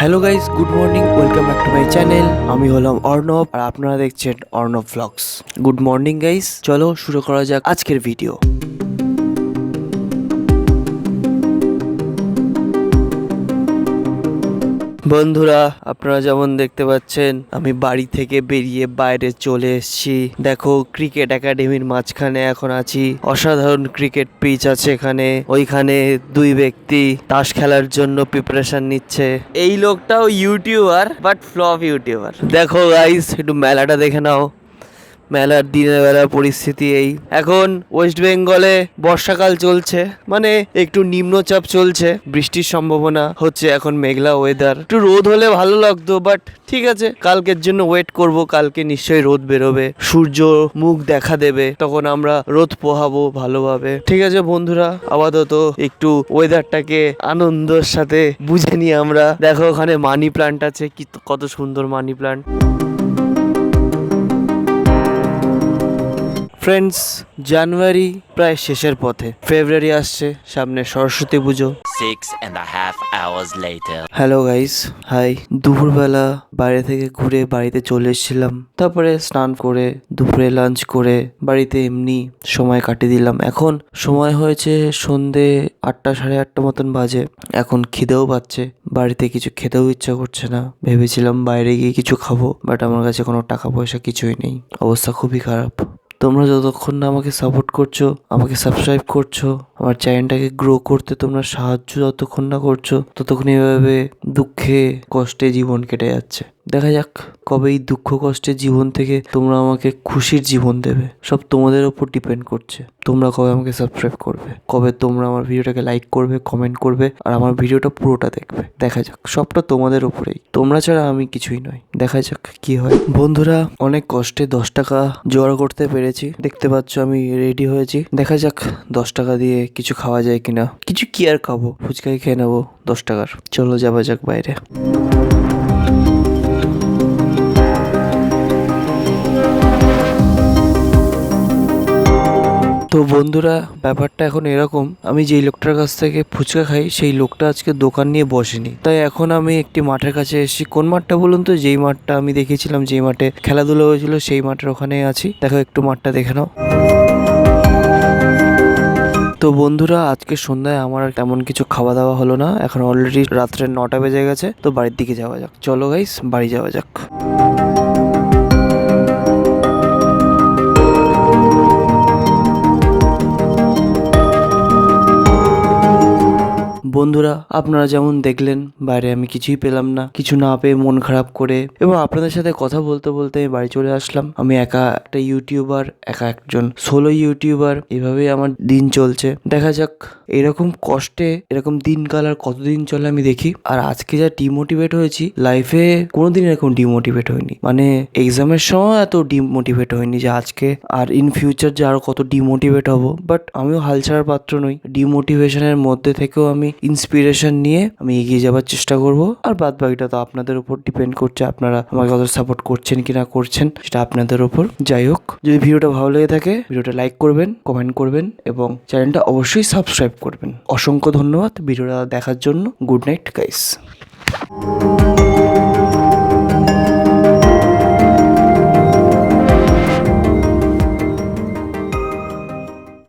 Hello guys, good morning, welcome back to my channel. আমি হলাম অর্ণব আর আপনারা দেখছেন Arnab vlogs. Good morning guys, চলো শুরু করা যাক আজকের ভিডিও। বন্ধুরা, আপনারা যেমন দেখতে পাচ্ছেন আমি বাড়ি থেকে বেরিয়ে বাইরে চলে এসেছি। দেখো, ক্রিকেট একাডেমির মাঝখানে এখন আছি। অসাধারণ ক্রিকেট পিচ আছে এখানে। ওইখানে দুই ব্যক্তি তাস খেলার জন্য প্রিপারেশন নিচ্ছে। এই লোকটাও ইউটিউবার, বাট ফ্লপ ইউটিউবার। দেখো গাইস, একটু মেলাটা দেখে নাও। মেলার দিনের বেলার পরিস্থিতি এই। এখন ওয়েস্ট বেঙ্গলে বর্ষাকাল চলছে, মানে একটু নিম্নচাপ চলছে, বৃষ্টির সম্ভাবনা হচ্ছে। এখন মেঘলা ওয়েদার, একটু রোদ হলে ভালো লাগতো, বাট ঠিক আছে, কালকের জন্য ওয়েট করব। কালকে নিশ্চয়ই রোদ বেরোবে, সূর্য মুখ দেখা দেবে, তখন আমরা রোদ পোহাবো ভালোভাবে। ঠিক আছে বন্ধুরা, আপাতত একটু ওয়েদারটাকে আনন্দের সাথে বুঝে নিই আমরা। দেখো, ওখানে মানি প্লান্ট আছে, কি কত সুন্দর মানি প্লান্ট। ফ্রেন্ডস, জানুয়ারি প্রায় শেষের পথে, ফেব্রুয়ারি আসছে, সামনে সরস্বতী পুজো। 6.5 hours later. Hello guys, hi. দুপুরবেলা বাইরে থেকে ঘুরে বাড়িতে চলে এসেছিলাম। তারপরে স্নান করে দুপুরে লাঞ্চ করে বাড়িতে এমনি সময় কাটিয়ে দিলাম। এখন সময় হয়েছে সন্ধে 8টা, সাড়ে 8টা মতন বাজে। এখন খিদেও পাচ্ছে, বাড়িতে কিছু খেতেও ইচ্ছা করছে না। ভেবেছিলাম বাইরে গিয়ে কিছু খাবো, বাট আমার কাছে কোনো টাকা পয়সা কিছুই নেই। অবস্থা খুবই খারাপ। তোমরা যতক্ষণ না আমাকে সাপোর্ট করছো, আমাকে সাবস্ক্রাইব করছো, আমার চ্যানেলটাকে গ্রো করতে তোমরা সাহায্য যতক্ষণ না করছো, ততক্ষণ এভাবে দুঃখে কষ্টে জীবন কেটে যাচ্ছে। দেখা যাক কবে এই দুঃখ কষ্টের জীবন থেকে তোমরা আমাকে খুশির জীবন দেবে। সব তোমাদের ওপর ডিপেন্ড করছে। তোমরা কবে আমাকে সাবস্ক্রাইব করবে, কবে তোমরা আমার ভিডিওটাকে লাইক করবে, কমেন্ট করবে, আর আমার ভিডিওটা পুরোটা দেখবে। দেখা যাক, সবটা তোমাদের ওপরেই। তোমরা ছাড়া আমি কিছুই নয়। দেখা যাক কি হয়। বন্ধুরা, অনেক কষ্টে 10 টাকা জোগাড় করতে পেরেছি। দেখতে পাচ্ছ আমি রেডি হয়েছি। দেখা যাক 10 টাকা দিয়ে কিছু খাওয়া যায় কিনা। কিছু কি আর খাবো, ফুচকাই খেয়ে নেবো 10 টাকার। চলো যাওয়া যাক বাইরে। তো বন্ধুরা, ব্যাপারটা এখন এরকম, আমি যেই লোকটার কাছ থেকে ফুচকা খাই সেই লোকটা আজকে দোকান নিয়ে বসেনি। তাই এখন আমি একটি মাঠের কাছে এসেছি। কোন মাঠটা বলুন তো? যেই মাঠটা আমি দেখেছিলাম, যেই মাঠে খেলাধুলা হয়েছিল, সেই মাঠের ওখানে আছি। দেখো, একটু মাঠটা দেখে নাও। তো বন্ধুরা, আজকে সন্ধ্যায় আমার তেমন কিছু খাওয়া দাওয়া হলো না। এখন অলরেডি রাত্রে 9টা বেজে গেছে। তো বাড়ির দিকে যাওয়া যাক। চলো গাইস, বাড়ি যাওয়া যাক। বন্ধুরা, আপনারা যেমন দেখলেন, বাইরে আমি কিছুই পেলাম না। কিছু না পেয়ে মন খারাপ করে এবং আপনাদের সাথে কথা বলতে বলতে বাড়ি চলে আসলাম। আমি একা একটা ইউটিউবার, একা একজন সোলো ইউটিউবার। এভাবেই আমার দিন চলছে। দেখা যাক এরকম কষ্টে এরকম দিনকাল আর কতদিন চলে আমি দেখি। আর আজকে যা ডিমোটিভেট হয়েছি, লাইফে কোনোদিন এরকম ডিমোটিভেট হয়নি। মানে এক্সামের সময় এত ডিমোটিভেট হয়নি যে আজকে, আর ইন ফিউচার যে আরো কত ডিমোটিভেট হব। বাট আমিও হাল ছাড়ার পাত্র নই। ডিমোটিভেশনের মধ্যে থেকেও আমি ইন্সপিরেশন নিয়ে আমি এগিয়ে যাওয়ার চেষ্টা করব। আর বাদ বাকিটা তো আপনাদের উপর ডিপেন্ড করছে, আপনারা আমাকে কত সাপোর্ট করছেন কি না করছেন, সেটা আপনাদের উপর। যাই হোক, যদি ভিডিওটা ভালো লেগে থাকে, ভিডিওটা লাইক করবেন, কমেন্ট করবেন এবং চ্যানেলটা অবশ্যই সাবস্ক্রাইব করবেন। অসংখ্য ধন্যবাদ ভিডিওটা দেখার জন্য। Good night guys.